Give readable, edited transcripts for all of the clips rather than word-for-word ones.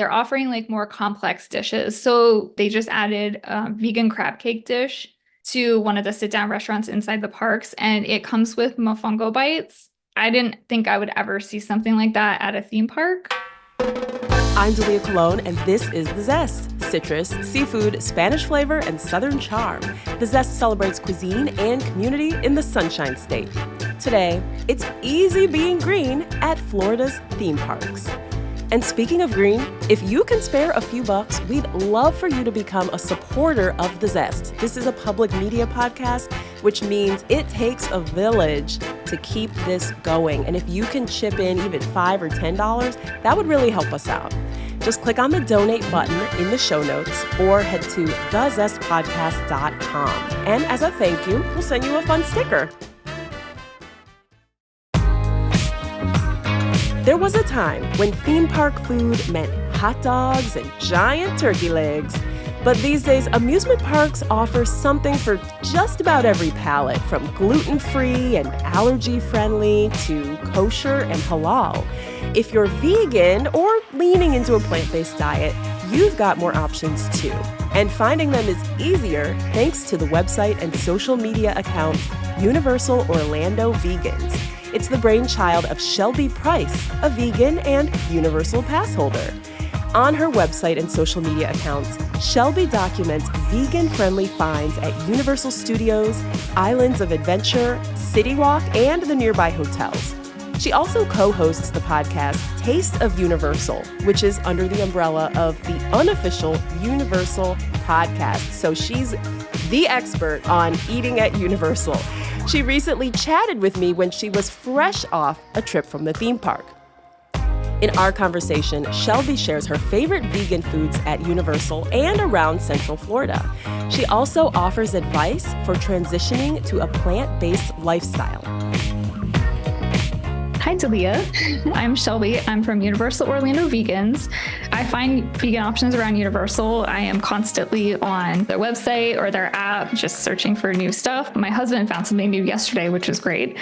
they're offering like more complex dishes. So they just added a vegan crab cake dish to one of the sit down restaurants inside the parks, and it comes with mofongo bites. I didn't think I would ever see something like that at a theme park. I'm Delia Colon, and this is The Zest. Citrus, seafood, Spanish flavor, and Southern charm. The Zest celebrates cuisine and community in the Sunshine State. Today, it's easy being green at Florida's theme parks. And speaking of green, if you can spare a few bucks, we'd love for you to become a supporter of The Zest. This is a public media podcast, which means it takes a village to keep this going. And if you can chip in even $5 or $10, that would really help us out. Just click on the donate button in the show notes or head to thezestpodcast.com. And as a thank you, we'll send you a fun sticker. There was a time when theme park food meant hot dogs and giant turkey legs. But these days, amusement parks offer something for just about every palate, from gluten-free and allergy-friendly to kosher and halal. If you're vegan or leaning into a plant-based diet, you've got more options too. And finding them is easier thanks to the website and social media account Universal Orlando Vegans. It's the brainchild of Shelby Price, a vegan and Universal Pass holder. On her website and social media accounts, Shelby documents vegan-friendly finds at Universal Studios, Islands of Adventure, City Walk, and the nearby hotels. She also co-hosts the podcast Taste of Universal, which is under the umbrella of the unofficial Universal podcast. So she's the expert on eating at Universal. She recently chatted with me when she was fresh off a trip from the theme park. In our conversation, Shelby shares her favorite vegan foods at Universal and around Central Florida. She also offers advice for transitioning to a plant-based lifestyle. Hi, Delia. I'm Shelby. I'm from Universal Orlando Vegans. I find vegan options around Universal. I am constantly on their website or their app, just searching for new stuff. My husband found something new yesterday, which was great.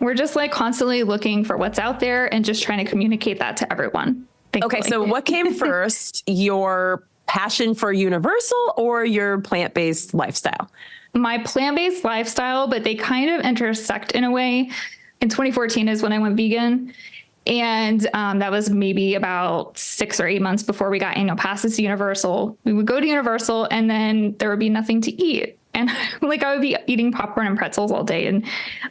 We're just like constantly looking for what's out there and just trying to communicate that to everyone. Thankfully. Okay, so what came first, your passion for Universal or your plant-based lifestyle? My plant-based lifestyle, but they kind of intersect in a way. In 2014 is when I went vegan. And that was maybe about 6 or 8 months before we got annual passes to Universal. We would go to Universal and then there would be nothing to eat. And like I would be eating popcorn and pretzels all day. And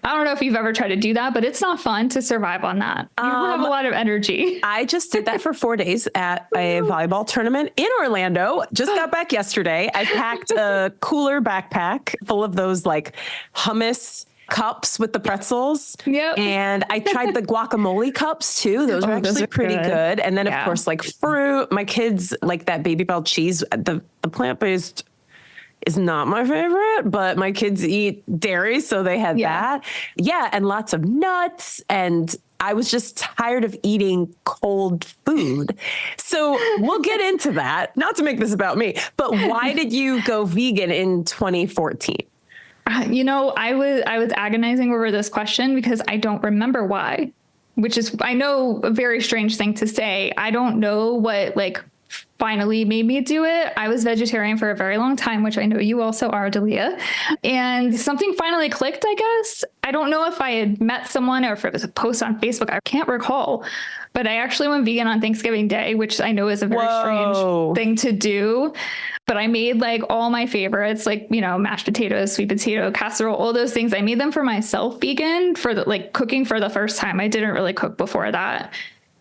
I don't know if you've ever tried to do that, but it's not fun to survive on that. You have a lot of energy. I just did that for 4 days at a volleyball tournament in Orlando. Just got back yesterday. I packed a cooler backpack full of those like hummus cups with the pretzels. Yep. And I tried the guacamole cups too. Those were actually pretty good. And then of course, like fruit, my kids like that Baby Bell cheese. The plant-based is not my favorite, but my kids eat dairy. So they had that. Yeah. And lots of nuts. And I was just tired of eating cold food. So we'll get into that. Not to make this about me, but why did you go vegan in 2014? You know, I was agonizing over this question because I don't remember why, which is, I know, a very strange thing to say. I don't know what like finally made me do it. I was vegetarian for a very long time, which I know you also are, Delia. And something finally clicked, I guess. I don't know if I had met someone or if it was a post on Facebook. I can't recall. But I actually went vegan on Thanksgiving Day, which I know is a very strange thing to do. But I made like all my favorites, like, you know, mashed potatoes, sweet potato, casserole, all those things. I made them for myself vegan for the, like cooking for the first time. I didn't really cook before that.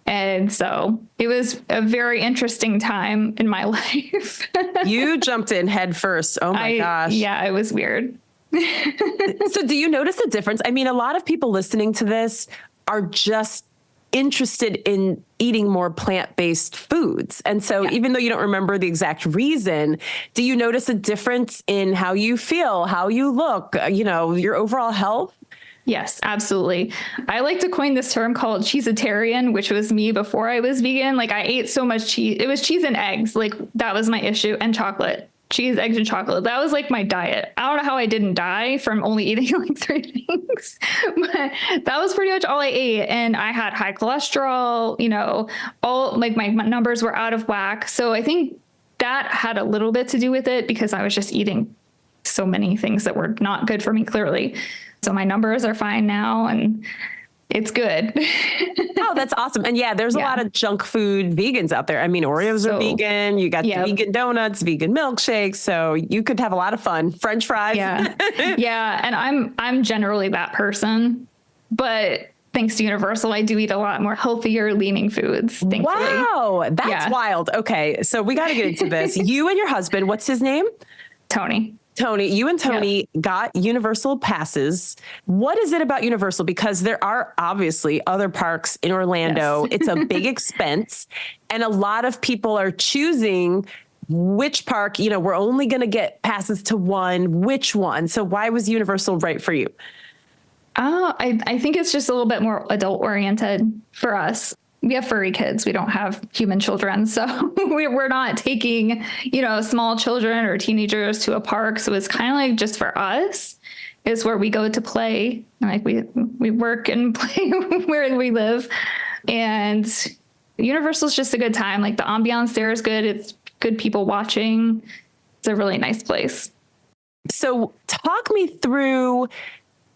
And so it was a very interesting time in my life. You jumped in head first. Oh my gosh. Yeah, it was weird. So do you notice a difference? I mean, a lot of people listening to this are just interested in eating more plant-based foods. And so even though you don't remember the exact reason, do you notice a difference in how you feel, how you look, you know, your overall health? Yes, absolutely. I like to coin this term called cheesetarian, which was me before I was vegan. Like I ate so much cheese. It was cheese and eggs. Like that was my issue, and chocolate. cheese, eggs, and chocolate. That was like my diet. I don't know how I didn't die from only eating like 3 things, but that was pretty much all I ate. And I had high cholesterol, all like my numbers were out of whack. So I think that had a little bit to do with it because I was just eating so many things that were not good for me, clearly. So my numbers are fine now and it's good. Oh, that's awesome. And yeah, there's a lot of junk food vegans out there. I mean, Oreos are vegan. You got the vegan donuts, vegan milkshakes. So you could have a lot of fun. French fries. Yeah. Yeah. And I'm generally that person, but thanks to Universal, I do eat a lot more healthier leaning foods. Thankfully. Wow. That's wild. Okay. So we got to get into this. You and your husband, what's his name? Tony, you and Tony got Universal passes. What is it about Universal? Because there are obviously other parks in Orlando. It's a big expense. And a lot of people are choosing which park, we're only going to get passes to one, which one. So why was Universal right for you? I think it's just a little bit more adult oriented for us. We have furry kids. We don't have human children. So we're not taking, small children or teenagers to a park. So it's kind of like just for us is where we go to play. Like we work and play where we live. And Universal's just a good time. Like the ambiance there is good. It's good people watching. It's a really nice place. So talk me through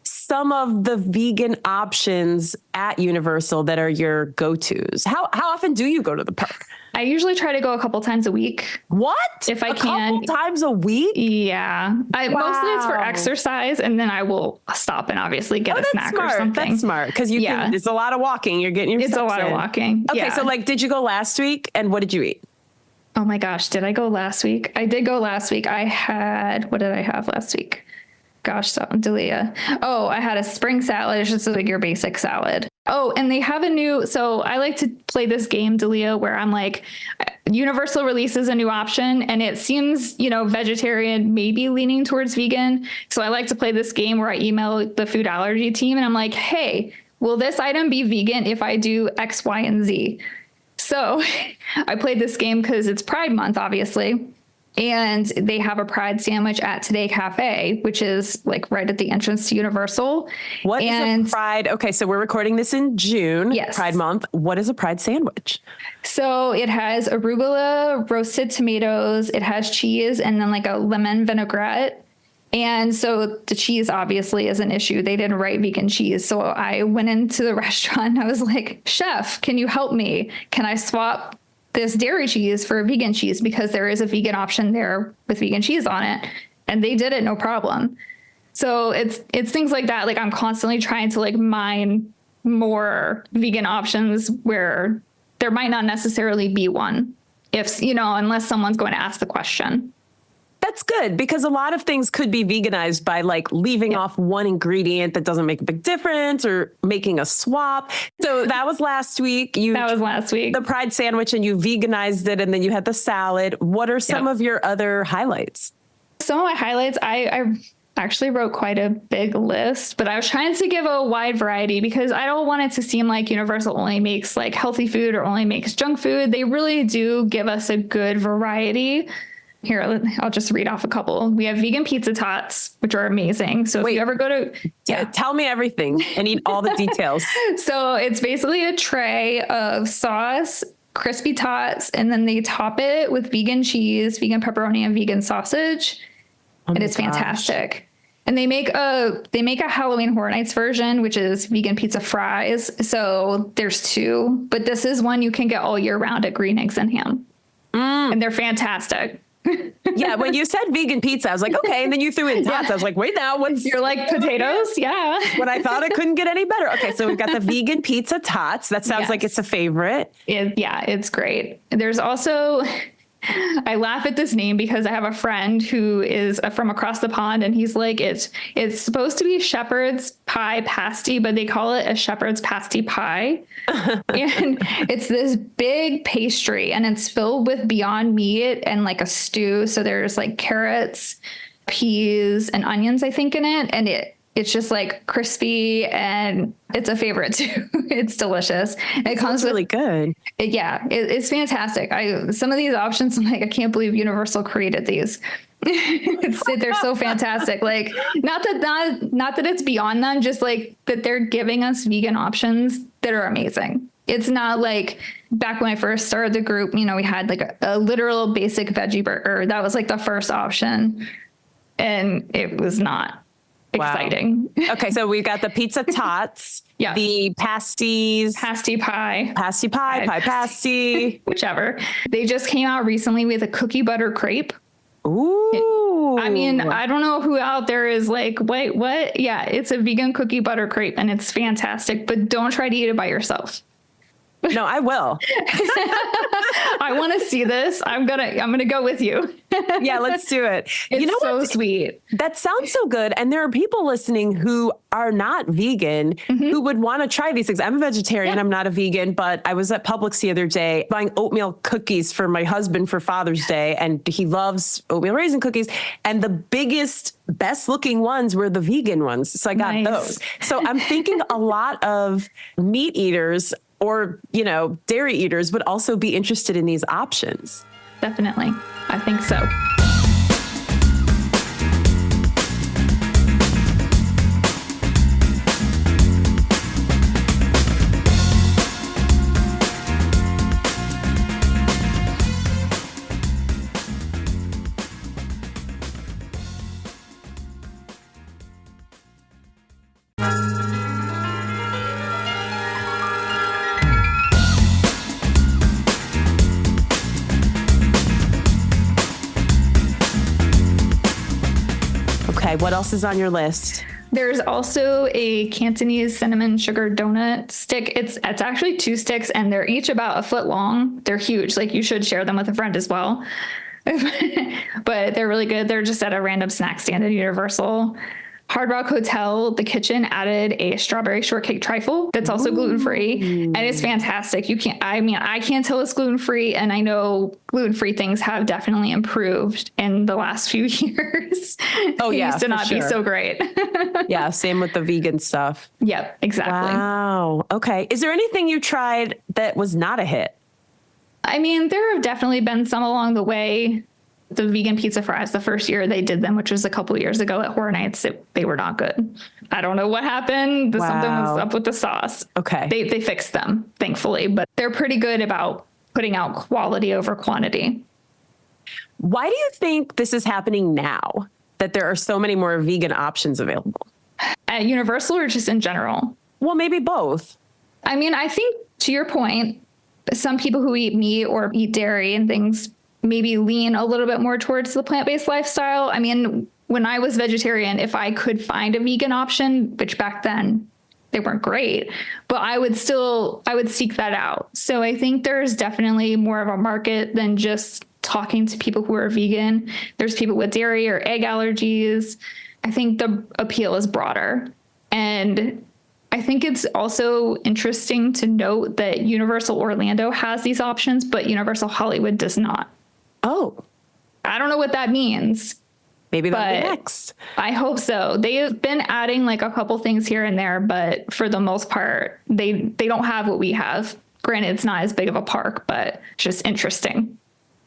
some of the vegan options at Universal that are your go-tos. How often do you go to the park? I usually try to go a couple times a week. What? If I can. Couple times a week? Yeah. Mostly it's for exercise, and then I will stop and obviously get a snack or something. That's smart. Because it's a lot of walking. You're getting your steps It's a lot of walking. Okay, so did you go last week? And what did you eat? Oh my gosh, did I go last week? I did go last week. What did I have last week? Gosh, Dalia. Oh, I had a spring salad. It's just like your basic salad. Oh, and they have so I like to play this game, Dalia, where I'm like, Universal releases a new option and it seems, vegetarian, maybe leaning towards vegan. So I like to play this game where I email the food allergy team and I'm like, hey, will this item be vegan if I do X, Y, and Z? So I played this game because it's Pride Month, obviously. And they have a Pride sandwich at Today Cafe, which is like right at the entrance to Universal. What is a Pride? Okay, so we're recording this in June, Pride Month. What is a Pride sandwich? So it has arugula, roasted tomatoes, it has cheese, and then like a lemon vinaigrette. And so the cheese obviously is an issue. They didn't write vegan cheese. So I went into the restaurant and I was like, chef, can you help me? Can I swap this dairy cheese for a vegan cheese? Because there is a vegan option there with vegan cheese on it. And they did it no problem. So it's things like that. Like I'm constantly trying to like mine more vegan options where there might not necessarily be one unless someone's going to ask the question. That's good because a lot of things could be veganized by like leaving off one ingredient that doesn't make a big difference or making a swap. So that was last week. That was last week. The Pride sandwich and you veganized it and then you had the salad. What are some of your other highlights? Some of my highlights, I actually wrote quite a big list, but I was trying to give a wide variety because I don't want it to seem like Universal only makes like healthy food or only makes junk food. They really do give us a good variety. Here, I'll just read off a couple. We have vegan pizza tots, which are amazing. So if you ever go to... tell me everything. I need all the details. So it's basically a tray of sauce, crispy tots, and then they top it with vegan cheese, vegan pepperoni, and vegan sausage. And it's fantastic. And they make a Halloween Horror Nights version, which is vegan pizza fries. So there's 2, but this is one you can get all year round at Green Eggs and Ham. And they're fantastic. Yeah, when you said vegan pizza, I was like, okay. And then you threw in tots. I was like, wait now, you're like potatoes? Yeah. When I thought it couldn't get any better. Okay, so we've got the vegan pizza tots. That sounds like it's a favorite. It's great. There's also... I laugh at this name because I have a friend who is from across the pond and he's like, it's supposed to be shepherd's pie pasty, but they call it a shepherd's pasty pie. And it's this big pastry and it's filled with Beyond Meat and like a stew. So there's like carrots, peas, and onions, I think, in it. And it's just like crispy and it's a favorite too. It's delicious. It comes really good. It's fantastic. Some of these options, I'm like, I can't believe Universal created these. They're so fantastic. Like, not that it's beyond them, just like that they're giving us vegan options that are amazing. It's not like back when I first started the group, we had like a literal basic veggie burger. That was like the first option. And it was not exciting. Okay, so we got the pizza tots, yeah, the pasty pie, whichever. They just came out recently with a cookie butter crepe. Ooh. I don't know who out there is like, wait, what? Yeah, it's a vegan cookie butter crepe and it's fantastic, but don't try to eat it by yourself. No, I will. I want to see this. I'm gonna go with you. Yeah, let's do it. It's so sweet. That sounds so good. And there are people listening who are not vegan who would want to try these things. I'm a vegetarian. Yeah. I'm not a vegan, but I was at Publix the other day buying oatmeal cookies for my husband for Father's Day. And he loves oatmeal raisin cookies. And the biggest, best looking ones were the vegan ones. So I got those. So I'm thinking a lot of meat eaters or, dairy eaters would also be interested in these options. Definitely. I think so. Okay, what else is on your list? There's also a Cantonese cinnamon sugar donut stick. It's actually 2 sticks and they're each about a foot long. They're huge. Like, you should share them with a friend as well. But they're really good. They're just at a random snack stand at Universal. Hard Rock Hotel, the kitchen added a strawberry shortcake trifle that's also gluten-free, and it's fantastic. I can't tell it's gluten-free, and I know gluten-free things have definitely improved in the last few years. Oh yeah, it used to not be so great. Yeah, same with the vegan stuff. Yep, exactly. Wow. Okay. Is there anything you tried that was not a hit? There have definitely been some along the way. The vegan pizza fries, the first year they did them, which was a couple of years ago at Horror Nights, they were not good. I don't know what happened. Something was up with the sauce. Okay. They fixed them, thankfully, but they're pretty good about putting out quality over quantity. Why do you think this is happening now, that there are so many more vegan options available? At Universal or just in general? Well, maybe both. I think, to your point, some people who eat meat or eat dairy and things maybe lean a little bit more towards the plant-based lifestyle. When I was vegetarian, if I could find a vegan option, which back then they weren't great, but I would seek that out. So I think there's definitely more of a market than just talking to people who are vegan. There's people with dairy or egg allergies. I think the appeal is broader. And I think it's also interesting to note that Universal Orlando has these options, but Universal Hollywood does not. Oh, I don't know what that means. Maybe that'll be next. I hope so. They have been adding like a couple things here and there, but for the most part, they don't have what we have. Granted, it's not as big of a park, but just interesting.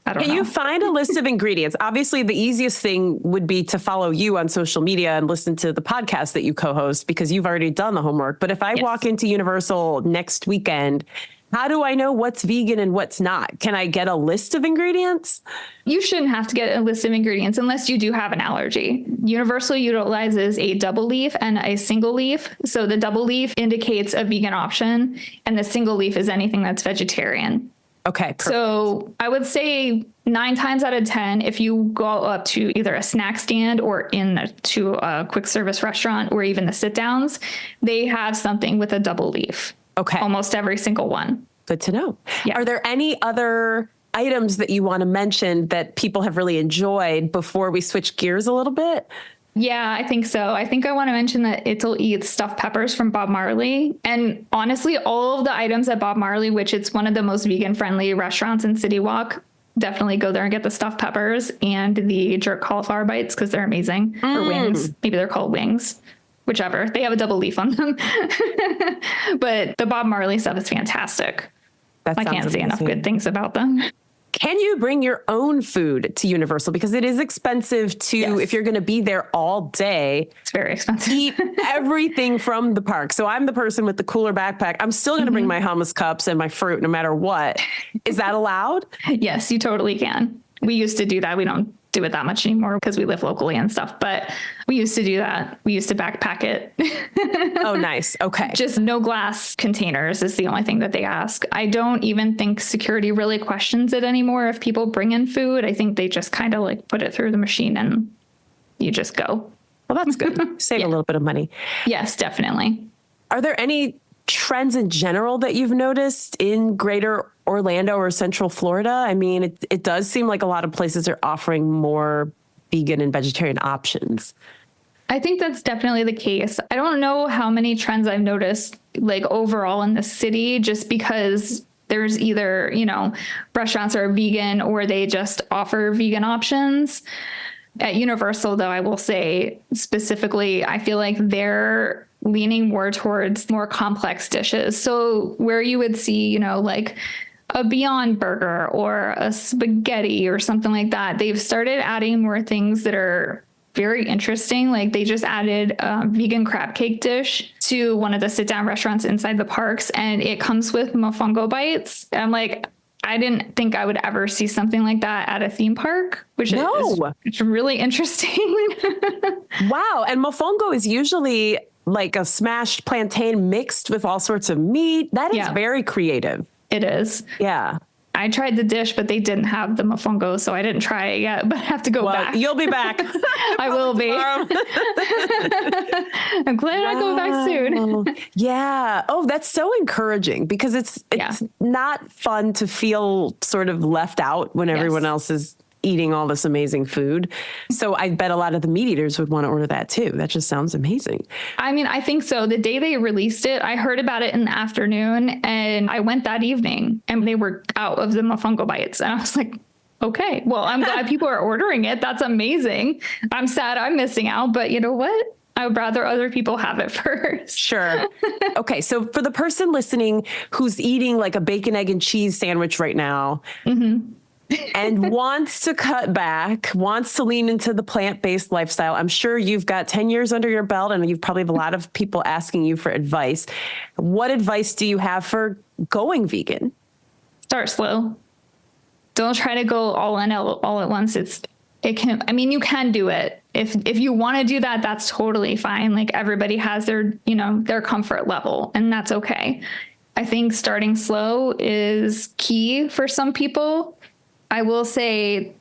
I don't know. You find a list of ingredients. Obviously, the easiest thing would be to follow you on social media and listen to the podcast that you co-host because you've already done the homework. But if I walk into Universal next weekend, how do I know what's vegan and what's not? Can I get a list of ingredients? You shouldn't have to get a list of ingredients unless you do have an allergy. Universal utilizes a double leaf and a single leaf. So the double leaf indicates a vegan option and the single leaf is anything that's vegetarian. Okay. Perfect. So I would say 9 times out of 10, if you go up to either a snack stand or to a quick service restaurant or even the sit downs, they have something with a double leaf. Okay. Almost every single one. Good to know. Yeah. Are there any other items that you want to mention that people have really enjoyed before we switch gears a little bit? Yeah, I think so. I think I want to mention that It'll Eat stuffed peppers from Bob Marley. And honestly, all of the items at Bob Marley, which it's one of the most vegan friendly restaurants in City Walk, definitely go there and get the stuffed peppers and the jerk cauliflower bites because they're amazing. Or wings. Maybe they're called wings. Whichever. They have a double leaf on them. But the Bob Marley stuff is fantastic. I can't say enough good things about them. Can you bring your own food to Universal? Because it is expensive to, if you're going to be there all day, it's very expensive. Eat everything from the park. So I'm the person with the cooler backpack. I'm still going to bring my hummus cups and my fruit no matter what. Is that allowed? Yes, you totally can. We used to do that. We don't do it that much anymore because we live locally and stuff, but we used to do that. We used to backpack it. Oh, nice. Okay. Just no glass containers is the only thing that they ask. I don't even think security really questions it anymore. If people bring in food, I think they just kind of like put it through the machine and you just go. Well, that's good. Save a little bit of money. Yes, definitely. Are there any trends in general that you've noticed in greater Orlando or Central Florida? I mean, it does seem like a lot of places are offering more vegan and vegetarian options. I think that's definitely the case. I don't know how many trends I've noticed like overall in the city, just because there's either, restaurants that are vegan or they just offer vegan options. At Universal, though, I will say specifically, I feel like they're leaning more towards more complex dishes. So where you would see, like a Beyond Burger or a spaghetti or something like that, they've started adding more things that are very interesting. Like they just added a vegan crab cake dish to one of the sit-down restaurants inside the parks, and it comes with mofongo bites. And I'm like, I didn't think I would ever see something like that at a theme park, which is it's really interesting. Wow. And mofongo is usually like a smashed plantain mixed with all sorts of meat. That is very creative. It is. Yeah. I tried the dish, but they didn't have the mofongo, so I didn't try it yet, but I have to go back. You'll be back. I will be. I'm glad I go back soon. Yeah. Oh, that's so encouraging because it's not fun to feel sort of left out when everyone else is eating all this amazing food. So I bet a lot of the meat eaters would want to order that too. That just sounds amazing. I mean, I think so. The day they released it, I heard about it in the afternoon and I went that evening and they were out of the mofongo bites. And I was like, okay, well, I'm glad people are ordering it. That's amazing. I'm sad I'm missing out, but you know what? I would rather other people have it first. Sure. Okay. So for the person listening who's eating like a bacon, egg, and cheese sandwich right now, and wants to cut back, wants to lean into the plant-based lifestyle. I'm sure you've got 10 years under your belt and you've probably have a lot of people asking you for advice. What advice do you have for going vegan? Start slow. Don't try to go all in all at once. You can do it. If you want to do that, that's totally fine. Like everybody has their comfort level and that's okay. I think starting slow is key for some people. I will say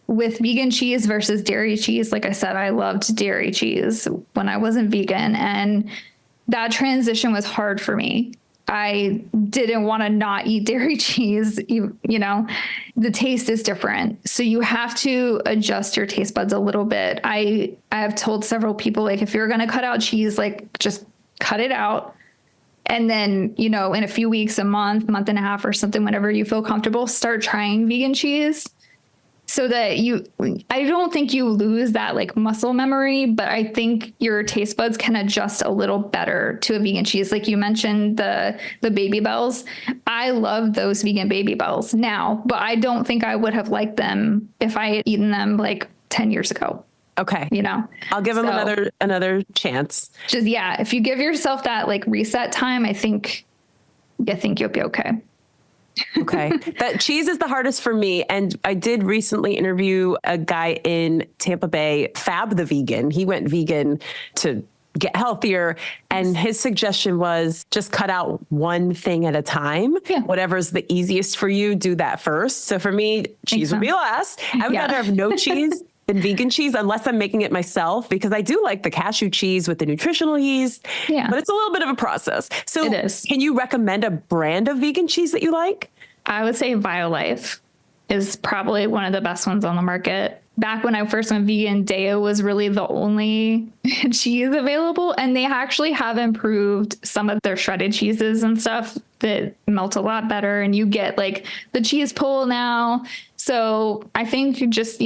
with vegan cheese versus dairy cheese, like I said, I loved dairy cheese when I wasn't vegan, and that transition was hard for me. I didn't want to not eat dairy cheese. The taste is different. So you have to adjust your taste buds a little bit. I have told several people, like, if you're going to cut out cheese, like just cut it out. And then, in a few weeks, a month and a half or something, whenever you feel comfortable, start trying vegan cheese so that I don't think you lose that like muscle memory, but I think your taste buds can adjust a little better to a vegan cheese. Like you mentioned the Baby Bells. I love those vegan Baby Bells now, but I don't think I would have liked them if I had eaten them like 10 years ago. Okay. I'll give them another chance. Just, if you give yourself that like reset time, I think you'll be okay. Okay. That cheese is the hardest for me. And I did recently interview a guy in Tampa Bay, Fab the Vegan. He went vegan to get healthier. And his suggestion was just cut out one thing at a time. Yeah. Whatever's the easiest for you, do that first. So for me, cheese would be last. I would rather have no cheese than vegan cheese, unless I'm making it myself, because I do like the cashew cheese with the nutritional yeast, but it's a little bit of a process. So it is. Can you recommend a brand of vegan cheese that you like? I would say BioLife is probably one of the best ones on the market. Back when I first went vegan, Deo was really the only cheese available. And they actually have improved some of their shredded cheeses and stuff that melt a lot better. And you get like the cheese pull now. So I think you just,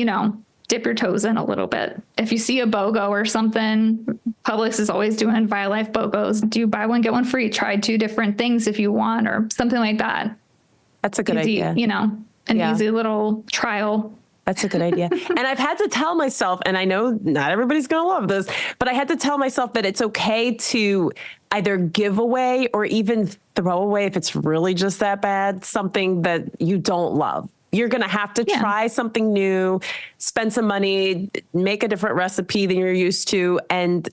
dip your toes in a little bit. If you see a BOGO or something, Publix is always doing BioLife BOGOs. Do buy one, get one free. Try 2 different things if you want, or something like that. That's a good idea. an easy little trial. That's a good idea. And I've had to tell myself, and I know not everybody's going to love this, but I had to tell myself that it's okay to either give away or even throw away, if it's really just that bad, something that you don't love. You're going to have to try something new, spend some money, make a different recipe than you're used to. And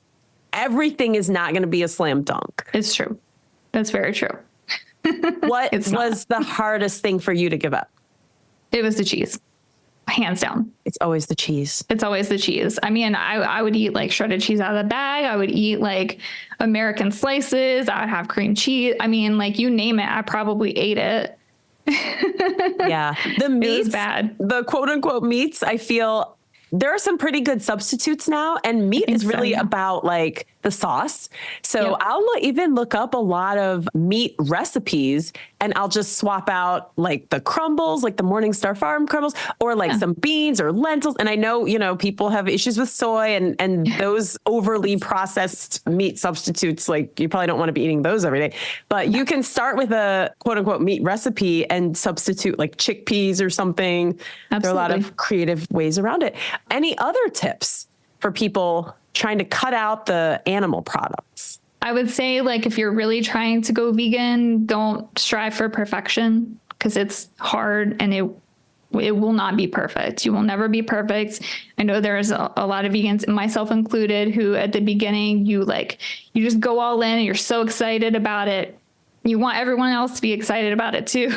everything is not going to be a slam dunk. It's true. That's very true. What was the hardest thing for you to give up? It was the cheese. Hands down. It's always the cheese. It's always the cheese. I mean, I would eat like shredded cheese out of the bag. I would eat like American slices. I would have cream cheese. I mean, like you name it, I probably ate it. Yeah. The meats, it was bad. The quote unquote meats, I feel there are some pretty good substitutes now, and meat is really about like the sauce. So I'll even look up a lot of meat recipes, and I'll just swap out like the crumbles, like the Morningstar Farm crumbles, or like some beans or lentils. And I know, you know, people have issues with soy and those overly processed meat substitutes. Like you probably don't want to be eating those every day, but you can start with a quote unquote meat recipe and substitute like chickpeas or something. Absolutely. There are a lot of creative ways around it. Any other tips for people trying to cut out the animal products? I would say, like, if you're really trying to go vegan, don't strive for perfection, because it's hard and it will not be perfect. You will never be perfect. I know there's a lot of vegans, myself included, who at the beginning, you just go all in and you're so excited about it. You want everyone else to be excited about it too,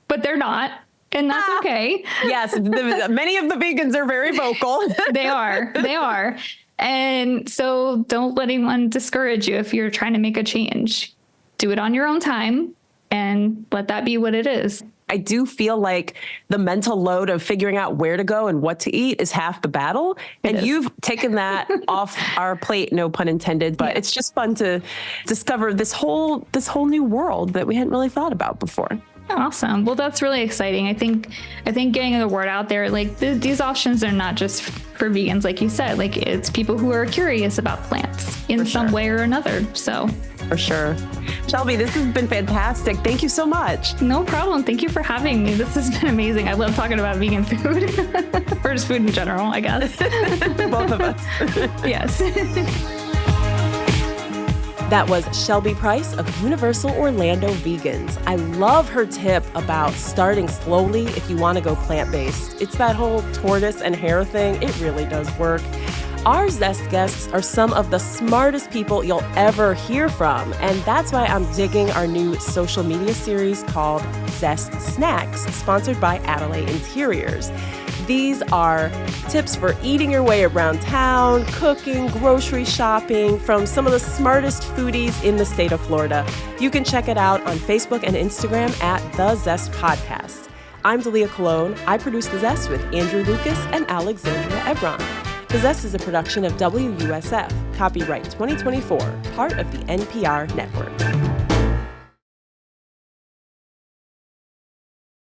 but they're not. And that's okay. Yes. Many of the vegans are very vocal. They are. And so don't let anyone discourage you if you're trying to make a change. Do it on your own time and let that be what it is. I do feel like the mental load of figuring out where to go and what to eat is half the battle. And you've taken that off our plate, no pun intended, but it's just fun to discover this whole new world that we hadn't really thought about before. Awesome. Well, that's really exciting. I think getting the word out there, like these options are not just for vegans, like you said, like it's people who are curious about plants in some way or another. So for sure. Shelby, this has been fantastic. Thank you so much. No problem. Thank you for having me. This has been amazing. I love talking about vegan food or just food in general, I guess. Both of us. Yes. That was Shelby Price of Universal Orlando Vegans. I love her tip about starting slowly if you want to go plant-based. It's that whole tortoise and hare thing. It really does work. Our Zest guests are some of the smartest people you'll ever hear from, and that's why I'm digging our new social media series called Zest Snacks, sponsored by Adelaide Interiors. These are tips for eating your way around town, cooking, grocery shopping from some of the smartest foodies in the state of Florida. You can check it out on Facebook and Instagram at The Zest Podcast. I'm Dalia Colon. I produce The Zest with Andrew Lucas and Alexandria Ebron. The Zest is a production of WUSF, copyright 2024, part of the NPR network.